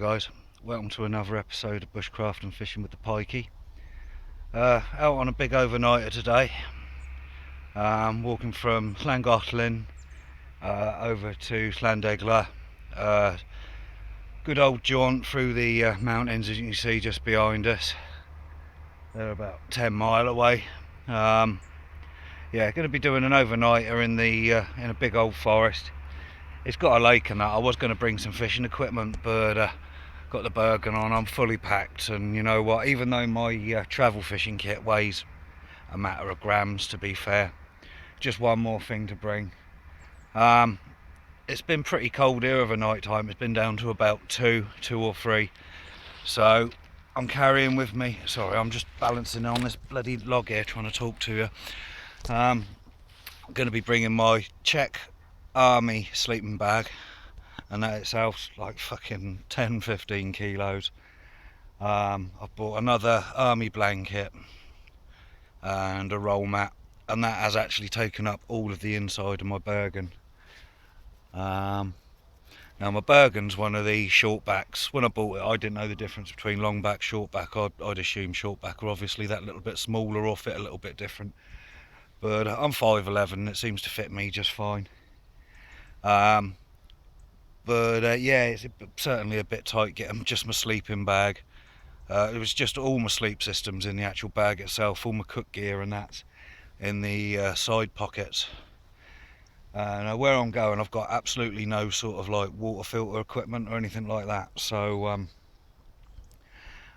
guys, welcome to another episode of Bushcraft and Fishing with the Pikey. Out on a big overnighter today, walking from Llangollen over to Llandegla. Good old jaunt through the mountains, as you can see just behind us. They're about 10 mile away. Yeah, going to be doing an overnighter in a big old forest. It's got a lake and that. I was going to bring some fishing equipment, but got the Bergen on, I'm fully packed, and you know what, even though my travel fishing kit weighs a matter of grams, to be fair, just one more thing to bring. It's been pretty cold here over night time. It's been down to about 2 or 3, so I'm carrying with me, sorry, I'm just balancing on this bloody log here trying to talk to you. I'm going to be bringing my Czech Army sleeping bag, and that itself's like fucking 10-15 kilos. I've bought another army blanket and a roll mat, and that has actually taken up all of the inside of my Bergen. Now my Bergen's one of the shortbacks. When I bought it, I didn't know the difference between longback, shortback. I'd assume shortback are obviously that little bit smaller or fit a little bit different, but I'm 5'11" and it seems to fit me just fine. Yeah, it's certainly a bit tight getting just my sleeping bag. It was just all my sleep systems in the actual bag itself, all my cook gear and that's in the side pockets. Now where I'm going, I've got absolutely no sort of like water filter equipment or anything like that, so I'm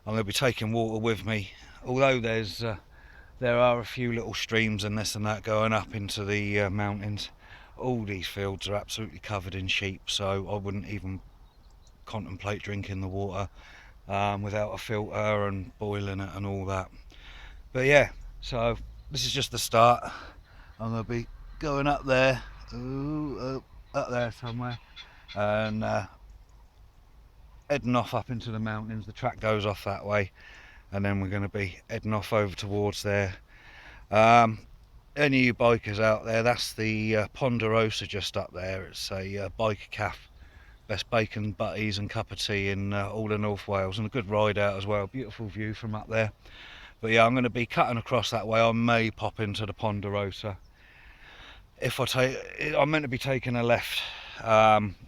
going to be taking water with me, although there are a few little streams and this and that going up into the mountains. All these fields are absolutely covered in sheep, so I wouldn't even contemplate drinking the water without a filter and boiling it and all that. But yeah, so this is just the start. I'm going to be going up there, up there somewhere, and heading off up into the mountains. The track goes off that way, and then we're going to be heading off over towards there. Any of you bikers out there, that's the Ponderosa just up there. It's a biker cafe, best bacon, butties and cup of tea in all of North Wales, and a good ride out as well. Beautiful view from up there. But yeah, I'm going to be cutting across that way. I may pop into the Ponderosa. I'm meant to be taking a left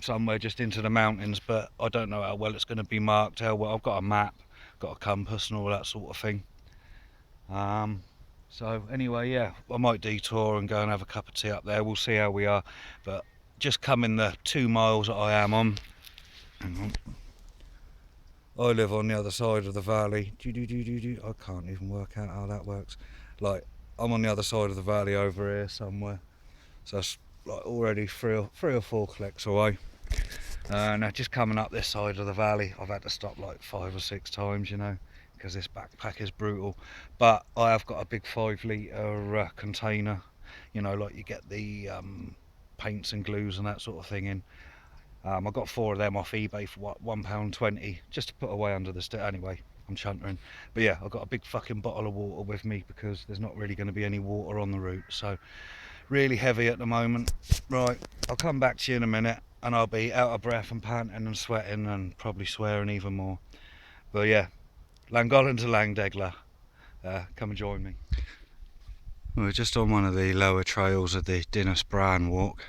somewhere just into the mountains, but I don't know how well it's going to be marked. How well, I've got a map, got a compass and all that sort of thing. So anyway, yeah, I might detour and go and have a cup of tea up there. We'll see how we are. But just coming the 2 miles that I am on, hang on, I live on the other side of the valley. I can't even work out how that works. Like, I'm on the other side of the valley over here somewhere. So it's like already three or four clicks away. Now just coming up this side of the valley, I've had to stop like 5 or 6 times, you know, because this backpack is brutal. But I have got a big 5-litre container, you know, like you get the paints and glues and that sort of thing in. I got 4 of them off eBay for what, £1.20, just to put away under the stairs. Anyway, I'm chuntering. But yeah, I've got a big fucking bottle of water with me because there's not really going to be any water on the route. So really heavy at the moment. Right, I'll come back to you in a minute and I'll be out of breath and panting and sweating and probably swearing even more. But yeah, Llangollen to Llandegla. Come and join me. We're just on one of the lower trails of the Dinas Bran walk.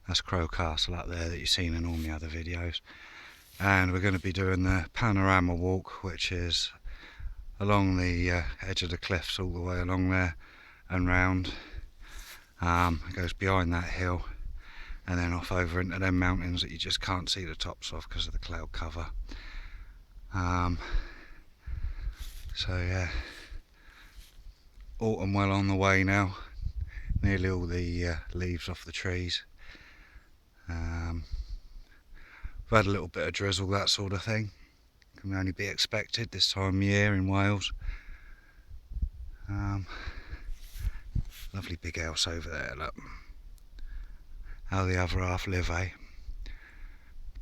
That's Crow Castle up there that you've seen in all my other videos. And we're going to be doing the panorama walk, which is along the edge of the cliffs all the way along there and round. It goes behind that hill and then off over into them mountains that you just can't see the tops of because of the cloud cover. So yeah, autumn well on the way now. Nearly all the leaves off the trees. We've had a little bit of drizzle, that sort of thing. Can only be expected this time of year in Wales. Lovely big house over there, look. How the other half live, eh?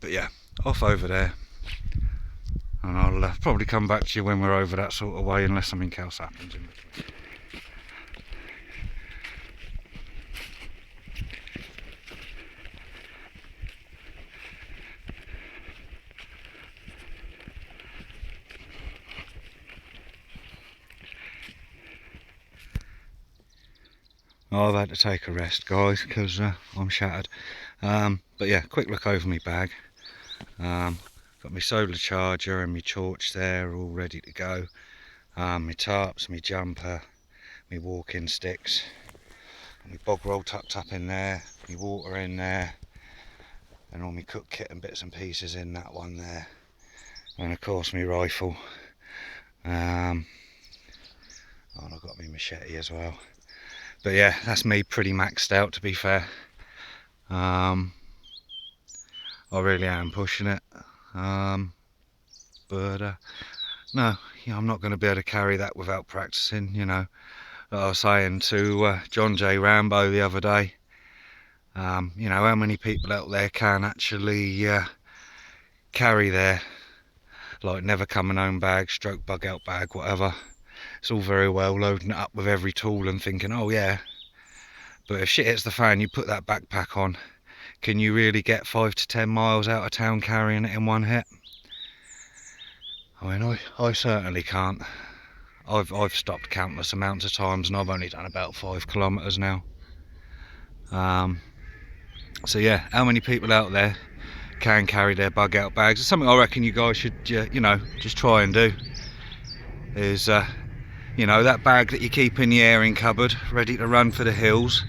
But yeah, off over there. And I'll probably come back to you when we're over that sort of way, unless something else happens in between. I've had to take a rest, guys, because I'm shattered. But yeah, quick look over my bag. Got my solar charger and my torch there, all ready to go. My tarps, my jumper, my walking sticks, my bog roll tucked up in there, my water in there, and all my cook kit and bits and pieces in that one there, and of course my rifle. And I've got my machete as well. But yeah, that's me pretty maxed out, to be fair. I really am pushing it. But no, I'm not going to be able to carry that without practicing, you know. Like I was saying to John J. Rambo the other day, you know, how many people out there can actually carry their, like, never coming home bag, stroke bug out bag, whatever. It's all very well loading it up with every tool and thinking, oh yeah, but if shit hits the fan, you put that backpack on, can you really get 5 to 10 miles out of town carrying it in one hit? I mean, I certainly can't. I've stopped countless amounts of times, and I've only done about 5 kilometers now. So yeah, how many people out there can carry their bug out bags? It's something I reckon you guys should, you know, just try and do. Is you know, that bag that you keep in the airing cupboard, ready to run for the hills.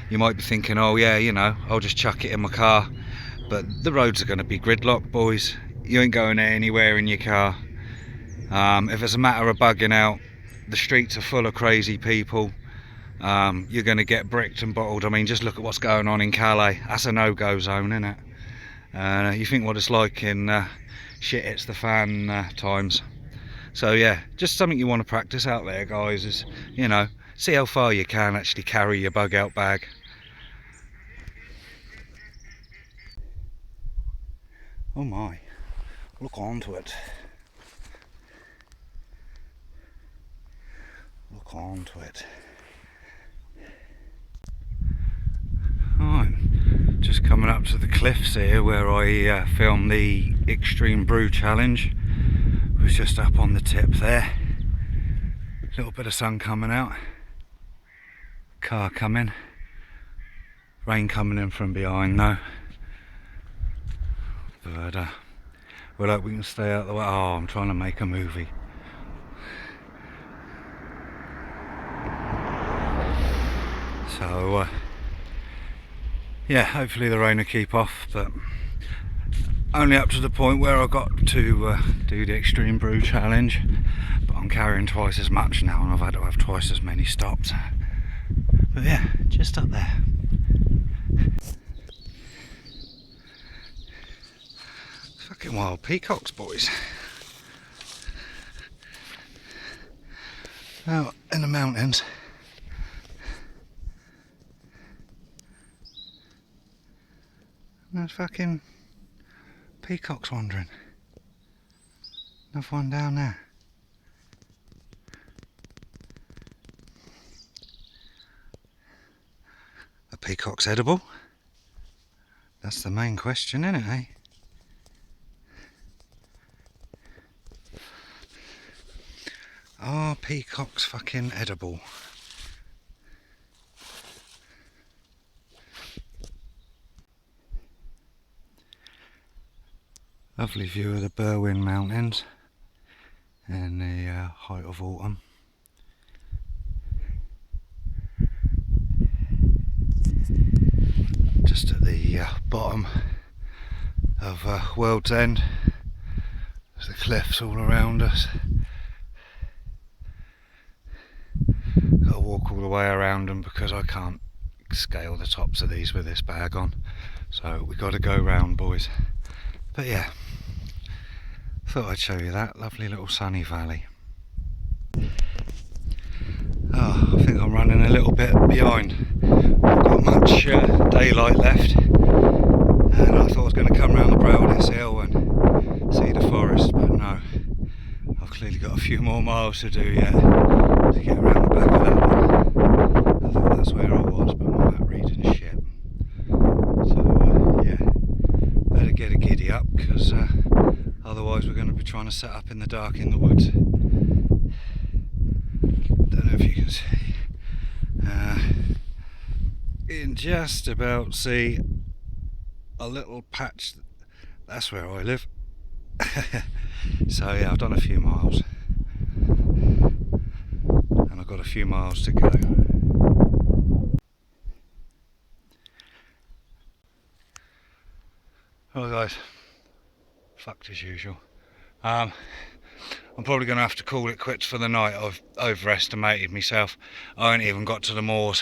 You might be thinking, oh yeah, you know, I'll just chuck it in my car. But the roads are going to be gridlocked, boys. You ain't going anywhere in your car. If it's a matter of bugging out, the streets are full of crazy people. You're going to get bricked and bottled. I mean, just look at what's going on in Calais. That's a no-go zone, isn't it? You think what it's like in shit hits the fan times. So yeah, just something you want to practice out there, guys, is, you know, see how far you can actually carry your bug out bag. Oh my, look onto it. Look onto it. Right, just coming up to the cliffs here where I filmed the Extreme Brew Challenge. It was just up on the tip there. A little bit of sun coming out. Car coming. Rain coming in from behind though. But we'll hope we can stay out of the way. Oh, I'm trying to make a movie. So yeah, hopefully the rain will keep off, but only up to the point where I got to do the Extreme Brew Challenge. But I'm carrying twice as much now, and I've had to have twice as many stops. But yeah, just up there. Fucking wild peacocks, boys. Out in the mountains. There's fucking peacocks wandering. Another one down there. A peacock's edible? That's the main question, isn't it, eh? Are peacocks fucking edible? Lovely view of the Berwyn Mountains in the height of autumn. Just at the bottom of World's End. There's the cliffs all around us. Got to walk all the way around them because I can't scale the tops of these with this bag on. So we've got to go round, boys. But yeah, thought I'd show you that lovely little sunny valley. Oh, I think I'm running a little bit behind. Not got much daylight left, and I thought I was going to come round the brow of this hill and see the forest, but no. I've clearly got a few more miles to do yet to get around the back of that one. I thought that's where I was, but my map reading shit. So yeah, better get a giddy up, because otherwise we're going to be trying to set up in the dark in the woods. Don't know if you can see. can just about see a little patch. That's where I live. So yeah, I've done a few miles and I've got a few miles to go. Well guys, fucked as usual. I'm probably going to have to call it quits for the night. I've overestimated myself. I ain't even got to the moors.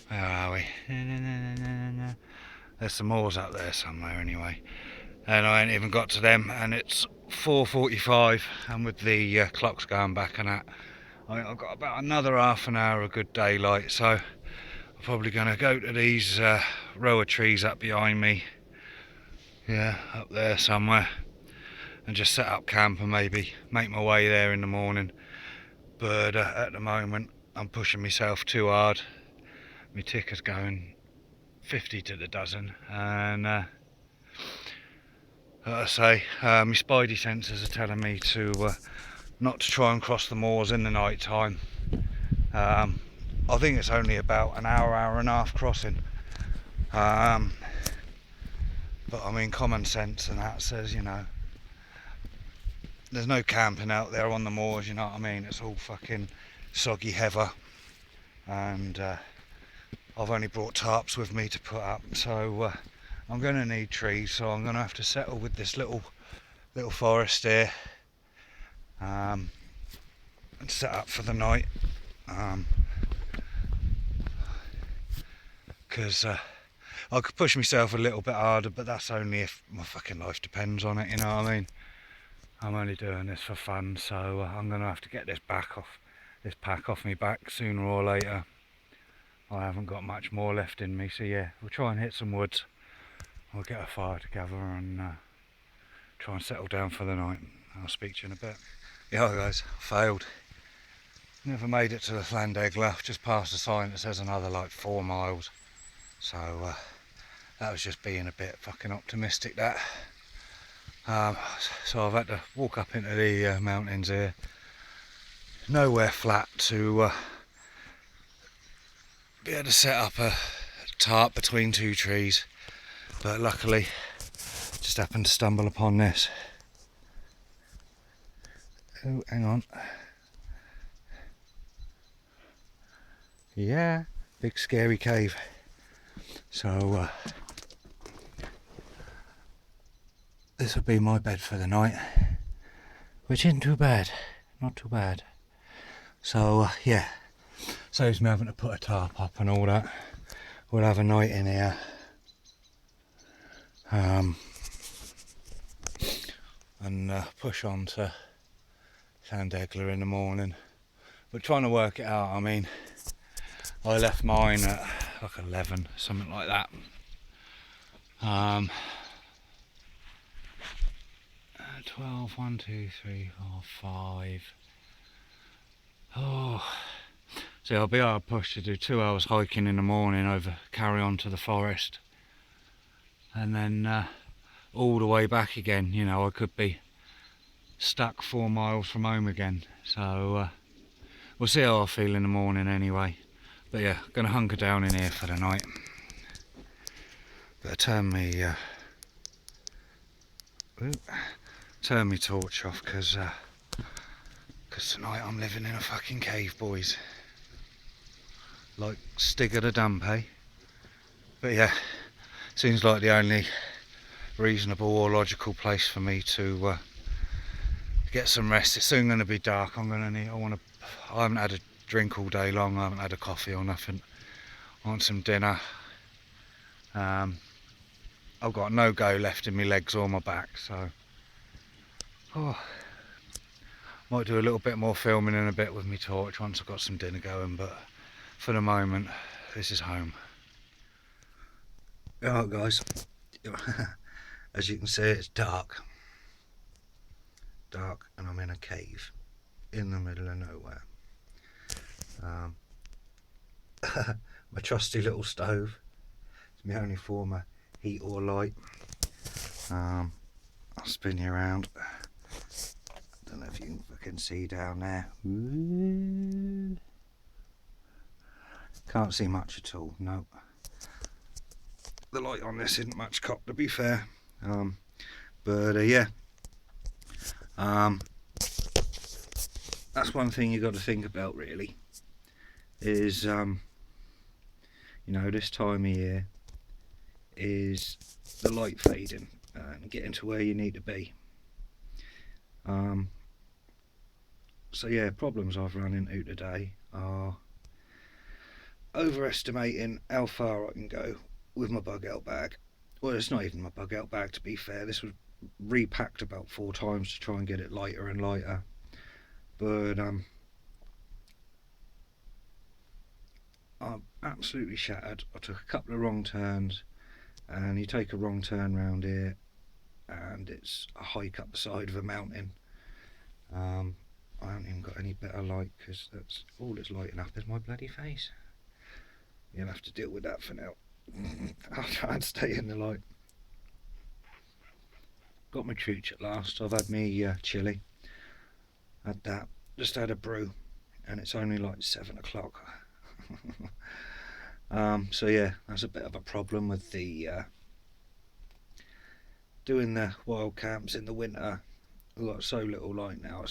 Where are we? There's some moors up there somewhere anyway. And I ain't even got to them, and it's 4:45, and with the clocks going back and that, I've got about another half an hour of good daylight, so I'm probably going to go to these row of trees up behind me, yeah, up there somewhere, and just set up camp and maybe make my way there in the morning. But at the moment I'm pushing myself too hard. My ticker's going 50 to the dozen, and like I say, my spidey sensors are telling me to not to try and cross the moors in the night time. I think it's only about an hour and a half crossing, but I mean common sense and that says, you know, there's no camping out there on the moors, you know what I mean? It's all fucking soggy heather, and I've only brought tarps with me to put up, so I'm going to need trees, so I'm going to have to settle with this little forest here, and set up for the night, because I could push myself a little bit harder, but that's only if my fucking life depends on it, you know what I mean? I'm only doing this for fun, so I'm going to have to get this pack off me back sooner or later. I haven't got much more left in me, so yeah, we'll try and hit some woods. We'll get a fire together and try and settle down for the night. I'll speak to you in a bit. Yeah guys, failed. Never made it to the Llandegla, just past the sign that says another like 4 miles. So that was just being a bit fucking optimistic, that. So I've had to walk up into the mountains here. Nowhere flat to be able to set up a tarp between 2 trees, but luckily just happened to stumble upon this. Oh, hang on. Yeah, big scary cave. So this will be my bed for the night, which isn't too bad, not too bad. So yeah, saves me having to put a tarp up and all that. We'll have a night in here, and push on to Llandegla in the morning. But trying to work it out, I mean, I left mine at like 11, something like that. 12, 1, 2, 3, 4, 5. Oh, so I'll be hard pushed to do 2 hours hiking in the morning, carry on to the forest, and then all the way back again. You know, I could be stuck 4 miles from home again. So we'll see how I feel in the morning anyway. But yeah, gonna hunker down in here for the night. Better turn me torch off, because tonight I'm living in a fucking cave, boys. Like Stig of the Dump, eh? But yeah, seems like the only reasonable or logical place for me to get some rest. It's soon going to be dark. I haven't had a drink all day long. I haven't had a coffee or nothing. I want some dinner. I've got no go left in my legs or my back, so might do a little bit more filming in a bit with my torch once I've got some dinner going, but for the moment this is home. Alright guys, as you can see it's dark, and I'm in a cave in the middle of nowhere. My trusty little stove, it's my only form of heat or light. I'll spin you around. I don't know if you can fucking see down there. Can't see much at all, no. the light on this isn't much cop, to be fair. Yeah, that's one thing you got to think about, really, is you know, this time of year is the light fading and getting to where you need to be. So yeah, problems I've run into today are overestimating how far I can go with my bug out bag. Well, it's not even my bug out bag, to be fair. This was repacked about 4 times to try and get it lighter and lighter. But I'm absolutely shattered. I took a couple of wrong turns, and you take a wrong turn round here and it's a hike up the side of a mountain. I haven't even got any better light, because that's all that's lighting up is my bloody face. You'll have to deal with that for now. I'll try and stay in the light. Got my chooch at last. I've had me chili. Had that. Just had a brew, and it's only like 7 o'clock. So yeah, that's a bit of a problem with the doing the wild camps in the winter. We've got so little light now.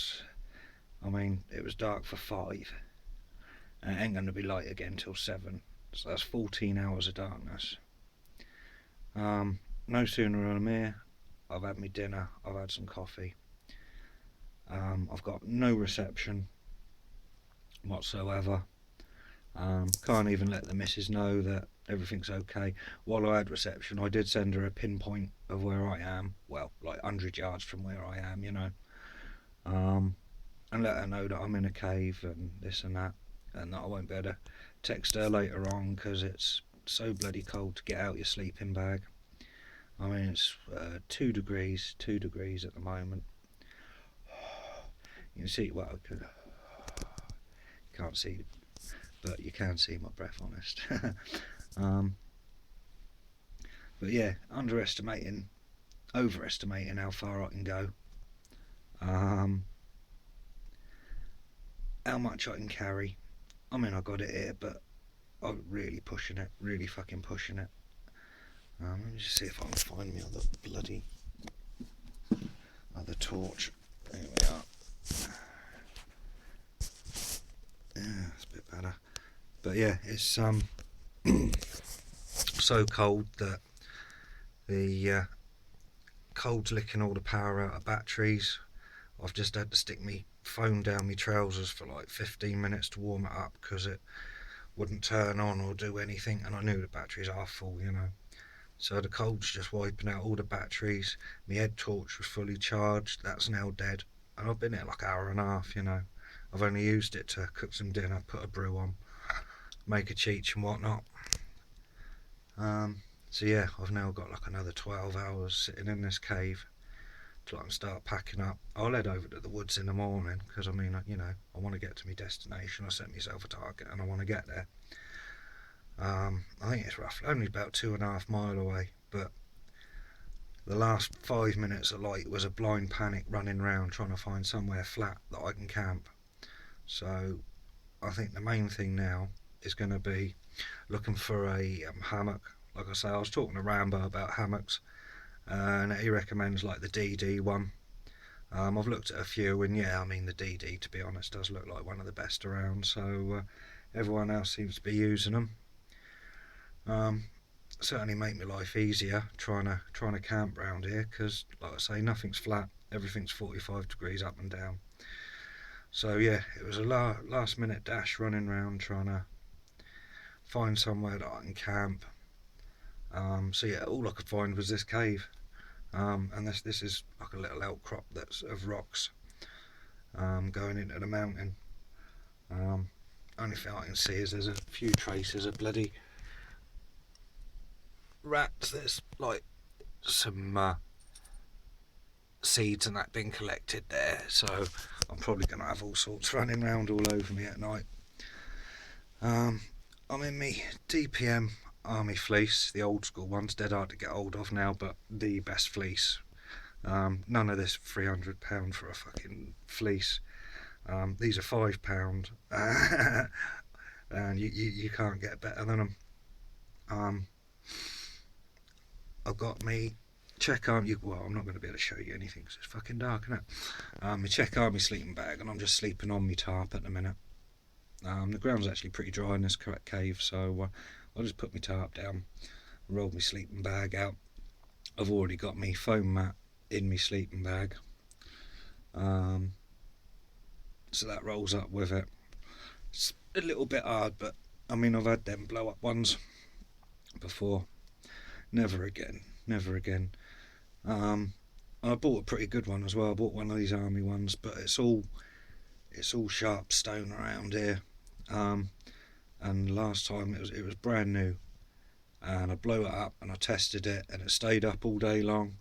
I mean, it was dark for 5, and it ain't going to be light again till 7. So that's 14 hours of darkness. No sooner am I here, I've had my dinner, I've had some coffee. I've got no reception whatsoever. Can't even let the missus know that everything's okay. While I had reception, I did send her a pinpoint of where I am, well, like 100 yards from where I am, you know, and let her know that I'm in a cave and this and that, and that I won't be able to text her later on because it's so bloody cold to get out your sleeping bag. I mean, it's 2 degrees at the moment. You can see, well, you can't see, but you can see my breath, honest. But yeah, overestimating how far I can go, how much I can carry. I mean, I got it here, but I'm really pushing it, really fucking pushing it. Let me just see if I can find me other torch. There we are. Yeah, it's a bit better. But yeah, it's so cold that the cold's licking all the power out of batteries. I've just had to stick my phone down my trousers for like 15 minutes to warm it up because it wouldn't turn on or do anything, and I knew the batteries are full, you know. So the cold's just wiping out all the batteries. My head torch was fully charged, that's now dead, and I've been here like an hour and a half, you know. I've only used it to cook some dinner, put a brew on, make a cheech and whatnot. So yeah, I've now got like another 12 hours sitting in this cave till I can start packing up. I'll head over to the woods in the morning because, I mean, you know, I want to get to my destination. I set myself a target and I want to get there. I think it's roughly only about 2.5 miles away, but the last 5 minutes of light was a blind panic running around trying to find somewhere flat that I can camp. So I think the main thing now is going to be looking for a hammock. Like I say, I was talking to Rambo about hammocks, and he recommends like the DD one. I've looked at a few, and yeah, I mean the DD, to be honest, does look like one of the best around. So everyone else seems to be using them. Certainly make my life easier trying to camp round here, because like I say, nothing's flat, everything's 45 degrees up and down. So yeah, it was a last minute dash running around trying to find somewhere that I can camp. So yeah, all I could find was this cave, and this is like a little outcrop that's of rocks going into the mountain. Only thing I can see is there's a few traces of bloody rats. There's like some seeds and that being collected there, so I'm probably going to have all sorts running around all over me at night. I'm in me DPM army fleece, the old school ones, dead hard to get hold of now, but the best fleece. None of this £300 for a fucking fleece. These are £5, and you can't get better than them. I've got me check arm. Well, I'm not going to be able to show you anything because it's fucking dark, isn't it? My check army sleeping bag, and I'm just sleeping on my tarp at the minute. The ground's actually pretty dry in this cave, so I'll just put my tarp down, roll my sleeping bag out. I've already got my foam mat in my sleeping bag, so that rolls up with it. It's a little bit hard, but I mean, I've had them blow up ones before. Never again, never again. I bought a pretty good one as well. I bought one of these army ones, but it's all sharp stone around here. And last time it was brand new, and I blew it up and I tested it, and it stayed up all day long.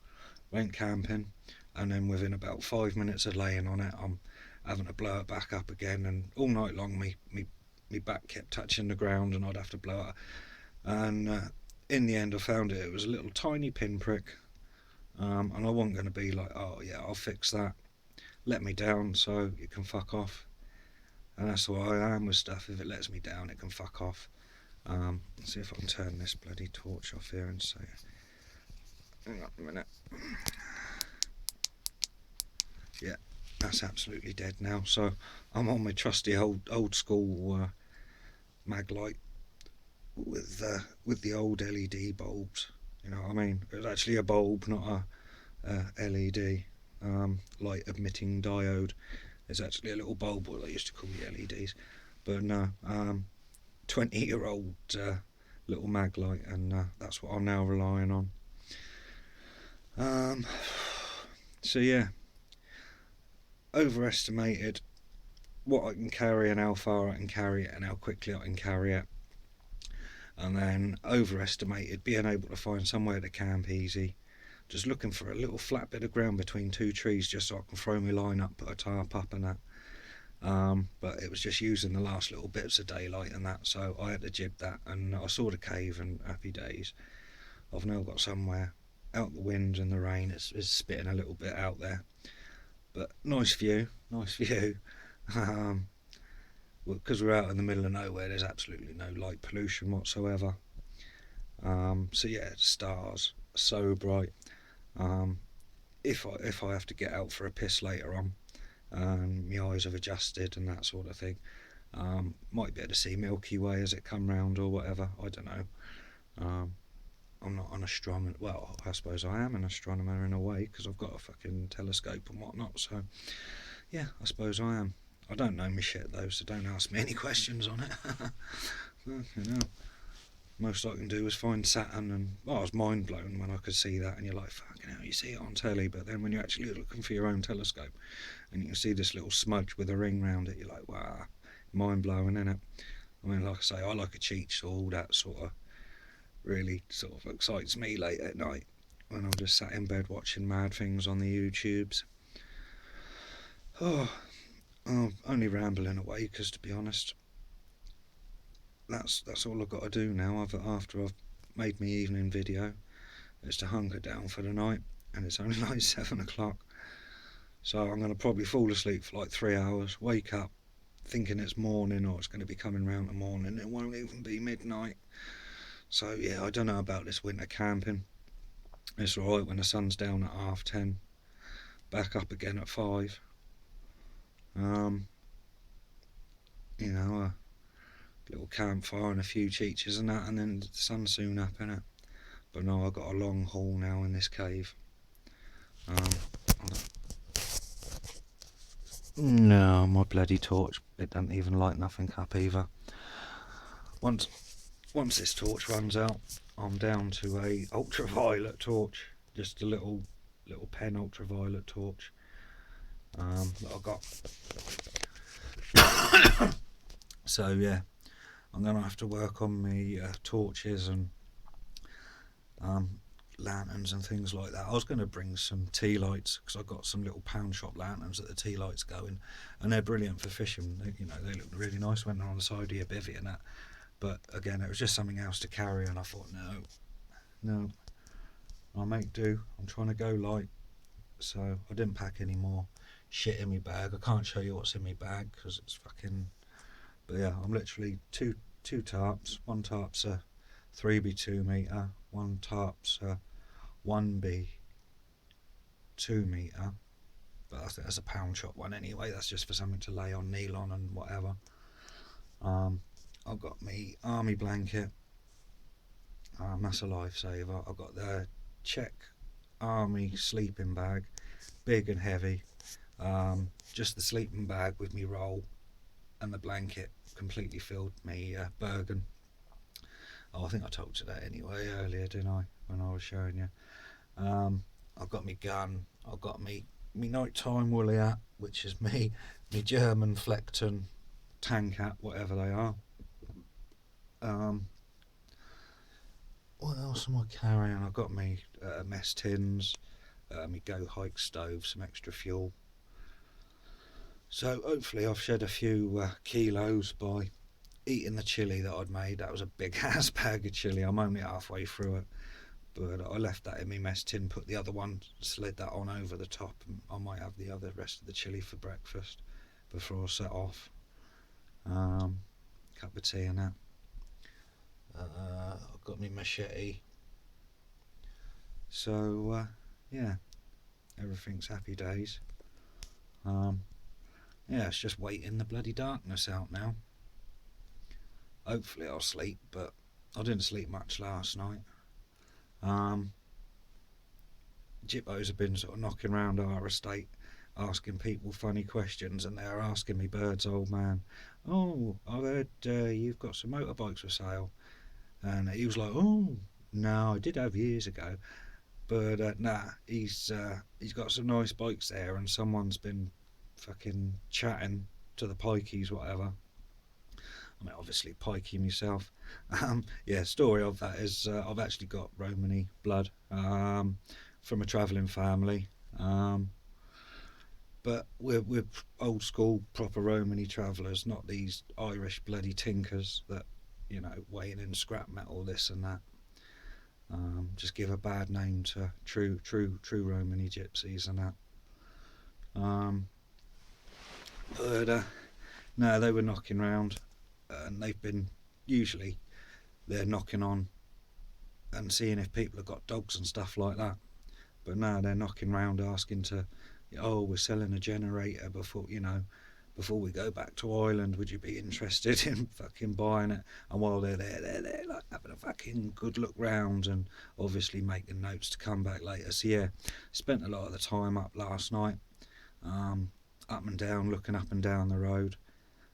Went camping, and then within about 5 minutes of laying on it, I'm having to blow it back up again, and all night long me back kept touching the ground, and I'd have to blow it up. And in the end I found it was a little tiny pinprick, and I wasn't going to be like, oh yeah, I'll fix that, let me down so it can fuck off. And that's the way I am with stuff. If it lets me down, it can fuck off. Let's see if I can turn this bloody torch off here and say, hang on a minute. Yeah, that's absolutely dead now. So I'm on my trusty old school mag light with the old LED bulbs. You know what I mean? It was actually a bulb, not a LED light emitting diode. It's actually a little bulb, what they used to call the LEDs. But no, 20-year-old little mag light, and that's what I'm now relying on. So yeah, overestimated what I can carry and how far I can carry it and how quickly I can carry it, and then overestimated being able to find somewhere to camp easy. Just looking for a little flat bit of ground between two trees just so I can throw my line up, put a tarp up and that. But it was just using the last little bits of daylight and that, so I had to jib that, and I saw the cave and happy days. I've now got somewhere out the wind and the rain. It's spitting a little bit out there, but nice view. Because we're out in the middle of nowhere, there's absolutely no light pollution whatsoever. So yeah, stars, so bright. If I have to get out for a piss later on, and my eyes have adjusted and that sort of thing, might be able to see Milky Way as it come round or whatever. I don't know. I'm not an astronomer. Well, I suppose I am an astronomer in a way because I've got a fucking telescope and whatnot. So yeah, I suppose I am. I don't know my shit though, so don't ask me any questions on it. Well, you know, most I can do is find Saturn, and I was mind blown when I could see that, and you're like, fucking hell, you see it on telly, but then when you're actually looking for your own telescope and you can see this little smudge with a ring round it, you're like, wow, mind blowing, innit? I mean, like I say, I like a cheat, so all that sort of really sort of excites me late at night when I'm just sat in bed watching mad things on the YouTubes. Oh, I'm only rambling away because, to be honest, that's all I've got to do now. After I've made my evening video, is to hunker down for the night, and it's only like 7 o'clock. So I'm going to probably fall asleep for like 3 hours, wake up thinking it's morning, or it's going to be coming round to morning. It won't even be midnight. So yeah, I don't know about this winter camping. It's alright when the sun's down at 10:30, back up again at 5. You know, a little campfire and a few cheeches and that, and then the sun's soon up, innit? But no, I've got a long haul now in this cave. No, my bloody torch, it doesn't even light nothing up either. Once this torch runs out, I'm down to a ultraviolet torch, just a little pen ultraviolet torch that I got. So yeah, I'm gonna have to work on my torches and lanterns and things like that. I was going to bring some tea lights because I've got some little pound shop lanterns that the tea lights go in, and they're brilliant for fishing. They look really nice when they're on the side of your bivvy and that. But again, it was just something else to carry, and I thought, no, I'll make do. I'm trying to go light, so I didn't pack any more shit in my bag. I can't show you what's in my bag because it's fucking. But yeah, I'm literally two tarps. One tarp's a 3x2 metre. One tarp's one be 2 metre, but I think that's a pound shot one anyway. That's just for something to lay on, kneel on and whatever. I've got me army blanket, that's a lifesaver. I've got the Czech army sleeping bag, big and heavy. Just the sleeping bag with me roll and the blanket completely filled me Bergen. Oh, I think I told you that anyway earlier, didn't I, when I was showing you. I've got me gun, I've got me nighttime woolly hat, which is me German Fleckton tank hat, whatever they are. What else am I carrying? I've got me mess tins, me go hike stove, some extra fuel. So hopefully I've shed a few kilos by eating the chilli that I'd made. That was a big ass bag of chilli. I'm only halfway through it, but I left that in my mess tin, put the other one, slid that on over the top, and I might have the other rest of the chilli for breakfast before I set off. Cup of tea and that. I've got my machete. So yeah, everything's happy days. Yeah, it's just waiting the bloody darkness out now. Hopefully I'll sleep, but I didn't sleep much last night. Jippos have been sort of knocking around our estate, asking people funny questions, and they're asking me, Bird's old man, oh, I've heard you've got some motorbikes for sale. And he was like, oh, no, I did have years ago, but nah, he's got some nice bikes there, and someone's been fucking chatting to the pikeys, whatever. I mean, obviously pikey myself. Yeah, story of that is I've actually got Romany blood from a travelling family, but we're old school proper Romany travellers, not these Irish bloody tinkers that, you know, weighing in scrap metal, this and that. Just give a bad name to true Romany gypsies and that. But no, they were knocking around, and they've been, usually they're knocking on and seeing if people have got dogs and stuff like that. But now they're knocking around asking to, oh, we're selling a generator before, you know, before we go back to Ireland, would you be interested in fucking buying it? And while they're there, they're like having a fucking good look round and obviously making notes to come back later. So yeah, spent a lot of the time up last night, up and down, looking up and down the road,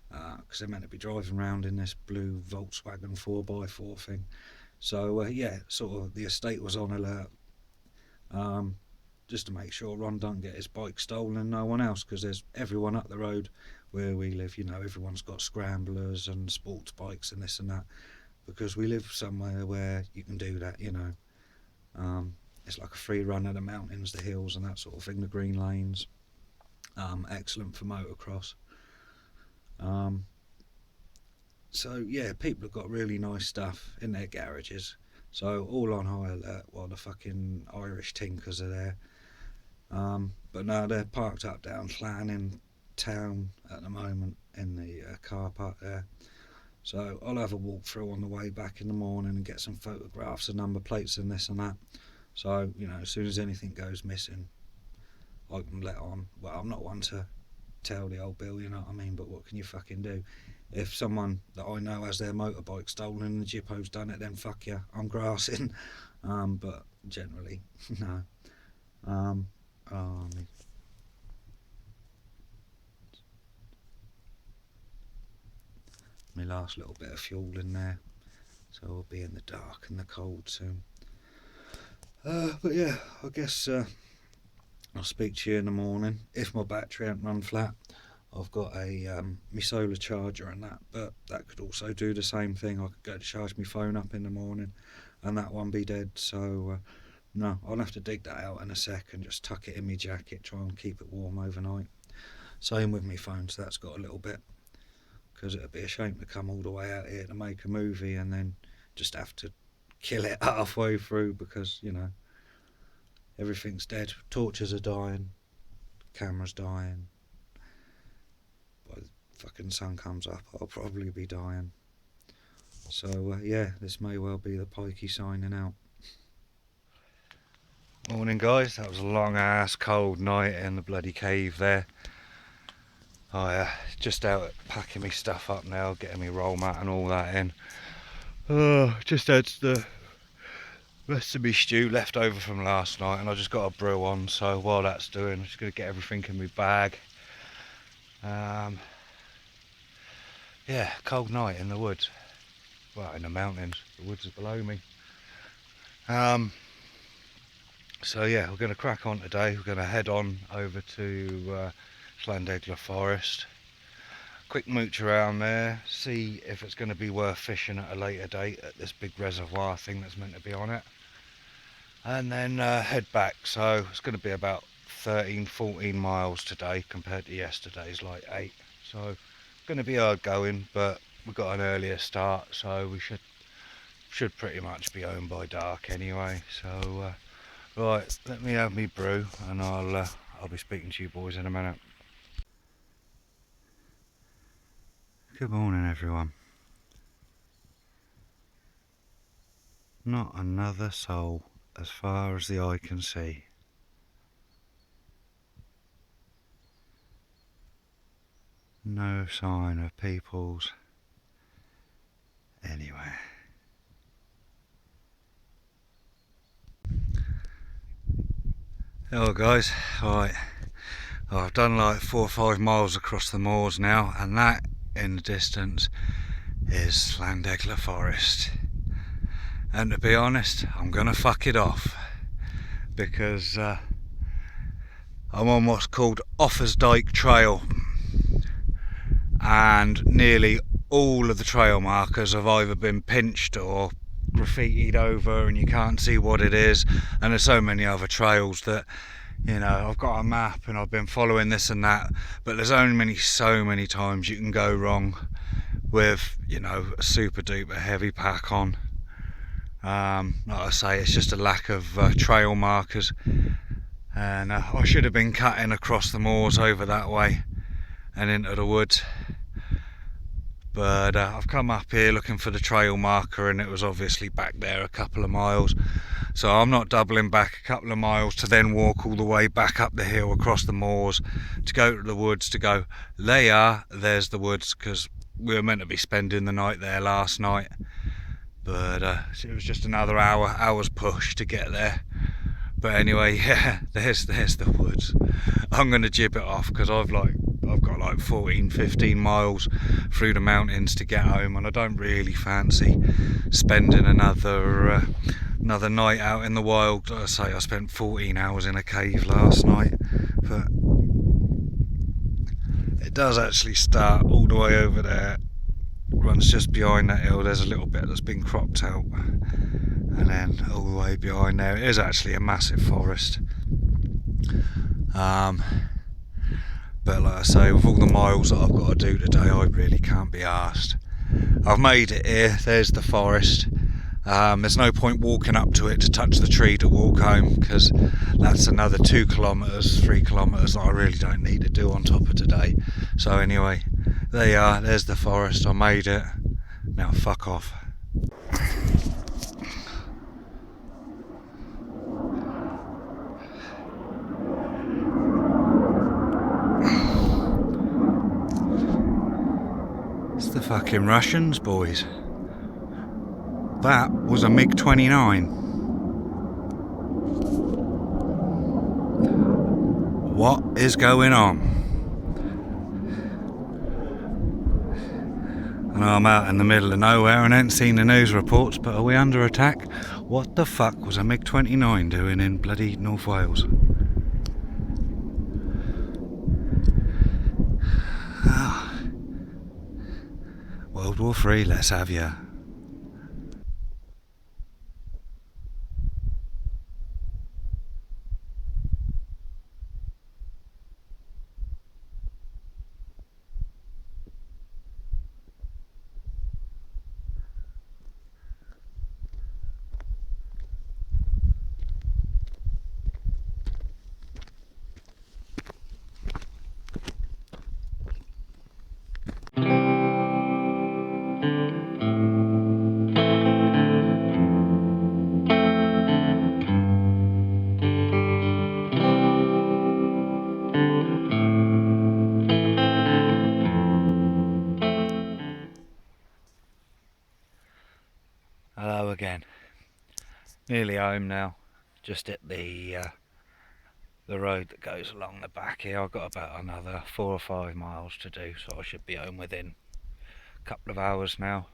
because they're meant to be driving around in this blue Volkswagen 4x4 thing. So yeah, sort of the estate was on alert, just to make sure Ron don't get his bike stolen and no one else, because there's everyone up the road where we live, you know, everyone's got scramblers and sports bikes and this and that, because we live somewhere where you can do that, you know. It's like a free run of the mountains, the hills and that sort of thing, the green lanes. Excellent for motocross. So yeah, people have got really nice stuff in their garages, so all on high alert while the fucking Irish tinkers are there. But no, they're parked up down Llangollen town at the moment in the car park there. So I'll have a walk through on the way back in the morning and get some photographs of number plates and this and that. So, you know, as soon as anything goes missing, I can let on. Well, I'm not one to tell the old bill, you know what I mean, but what can you fucking do? If someone that I know has their motorbike stolen and the Jippo's done it, then fuck yeah, I'm grassing. But generally, no. My last little bit of fuel in there, so I'll be in the dark and the cold soon. But yeah, I guess I'll speak to you in the morning. If my battery ain't run flat, I've got a my solar charger and that, but that could also do the same thing. I could go to charge my phone up in the morning and that one be dead. So no, I'll have to dig that out in a sec and just tuck it in my jacket, try and keep it warm overnight. Same with my phone, so that's got a little bit, because it'd be a shame to come all the way out here to make a movie and then just have to kill it halfway through, because, you know, everything's dead. Torches are dying, camera's dying. By the fucking sun comes up, I'll probably be dying. So yeah, this may well be the pikey signing out. Morning guys, that was a long ass cold night in the bloody cave there. I just out packing me stuff up now, getting me roll mat and all that in. Just had the rest of me stew left over from last night and I just got a brew on, so while that's doing I'm just going to get everything in my bag. Yeah, cold night in the woods. Well, in the mountains, the woods are below me. So yeah, we're going to crack on today. We're going to head on over to Llandegla forest. Quick mooch around there, see if it's going to be worth fishing at a later date at this big reservoir thing that's meant to be on it. And then head back. So it's going to be about 13-14 miles today compared to yesterday's like 8. So going to be hard going, but we've got an earlier start, so we should pretty much be home by dark anyway. So right, let me have me brew and I'll be speaking to you boys in a minute. Good morning everyone. Not another soul as far as the eye can see. No sign of peoples anywhere. Hello guys, right, I've done like 4 or 5 miles across the moors now, and that in the distance is Llandegla forest. And to be honest, I'm gonna fuck it off because I'm on what's called OFFA'S DYKE TRAIL, and nearly all of the trail markers have either been pinched or graffitied over and you can't see what it is. And there's so many other trails that, you know, I've got a map and I've been following this and that, but there's only so many times you can go wrong with, you know, a super duper heavy pack on. Like I say, it's just a lack of trail markers, and I should have been cutting across the moors over that way and into the woods, but I've come up here looking for the trail marker and it was obviously back there a couple of miles, so I'm not doubling back a couple of miles to then walk all the way back up the hill across the moors to go to the woods to go, there's the woods, because we were meant to be spending the night there last night, but it was just another hour's push to get there. But anyway, yeah, there's the woods. I'm gonna jib it off because I've got like 14-15 miles through the mountains to get home, and I don't really fancy spending another night out in the wild. Like I say, I spent 14 hours in a cave last night, but it does actually start all the way over there. Runs just behind that hill. There's a little bit that's been cropped out, and then all the way behind there it is actually a massive forest. But like I say, with all the miles that I've got to do today, I really can't be arsed. I've made it here. There's the forest. There's no point walking up to it to touch the tree to walk home, because that's another 2 kilometres, 3 kilometres that I really don't need to do on top of today. So anyway, there you are, there's the forest. I made it. Now fuck off. It's the fucking Russians, boys. That was a MiG-29. What is going on? I know I'm out in the middle of nowhere and ain't seen the news reports, but are we under attack? What the fuck was a MiG-29 doing in bloody North Wales? Oh. World War III, let's have ya. Hello again. Nearly home now. Just at the road that goes along the back here. I've got about another 4 or 5 miles to do, so I should be home within a couple of hours now.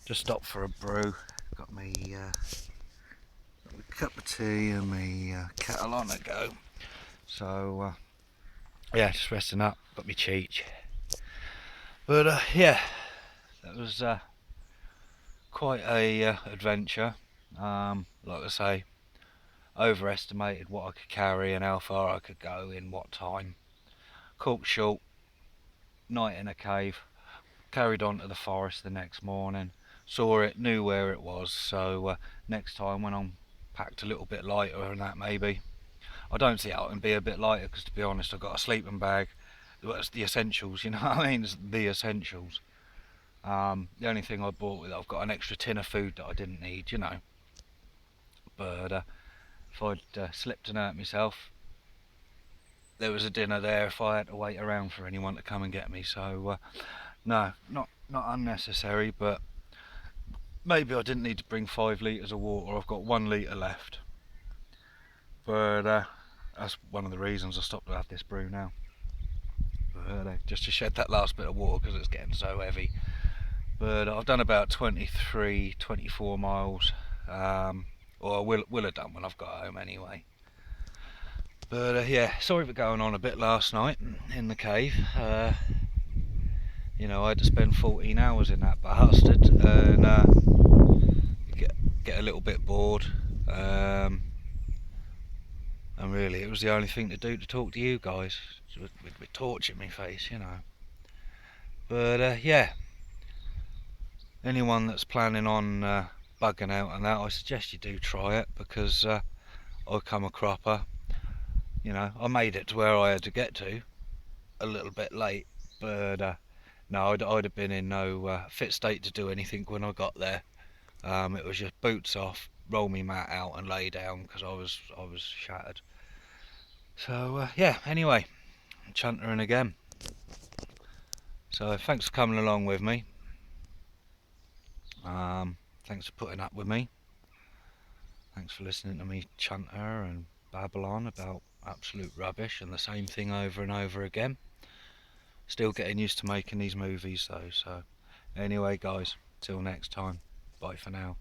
Just stopped for a brew. Got me cup of tea and me kettle on a go. So yeah, just resting up. Got me cheech. But yeah, that was quite a adventure. Like I say, overestimated what I could carry and how far I could go in what time. Caught short, night in a cave, carried on to the forest the next morning, saw it, knew where it was, so next time when I'm packed a little bit lighter and that maybe. I don't see how I can be a bit lighter because, to be honest, I've got a sleeping bag. Well, it's the essentials, you know what I mean? It's the essentials. The only thing I bought with it, I've got an extra tin of food that I didn't need, you know. But if I'd slipped and hurt myself, there was a dinner there if I had to wait around for anyone to come and get me. So no, not unnecessary, but maybe I didn't need to bring 5 litres of water. I've got 1 litre left. But that's one of the reasons I stopped to have this brew now. But just to shed that last bit of water because it's getting so heavy. But I've done about 23, 24 miles. Or I will have done when I've got home anyway. But yeah, sorry for going on a bit last night in the cave. You know, I had to spend 14 hours in that bastard and get a little bit bored. And really, it was the only thing to do to talk to you guys with torch in my face, you know. But yeah, anyone that's planning on bugging out and that, I suggest you do try it because I come a cropper. You know, I made it to where I had to get to a little bit late, but no, I'd have been in no fit state to do anything when I got there. It was just boots off, roll me mat out and lay down because I was shattered. So yeah, anyway, chuntering again. So thanks for coming along with me. Thanks for putting up with me. Thanks for listening to me chunter and babble on about absolute rubbish and the same thing over and over again. Still getting used to making these movies though, so anyway guys, till next time, bye for now.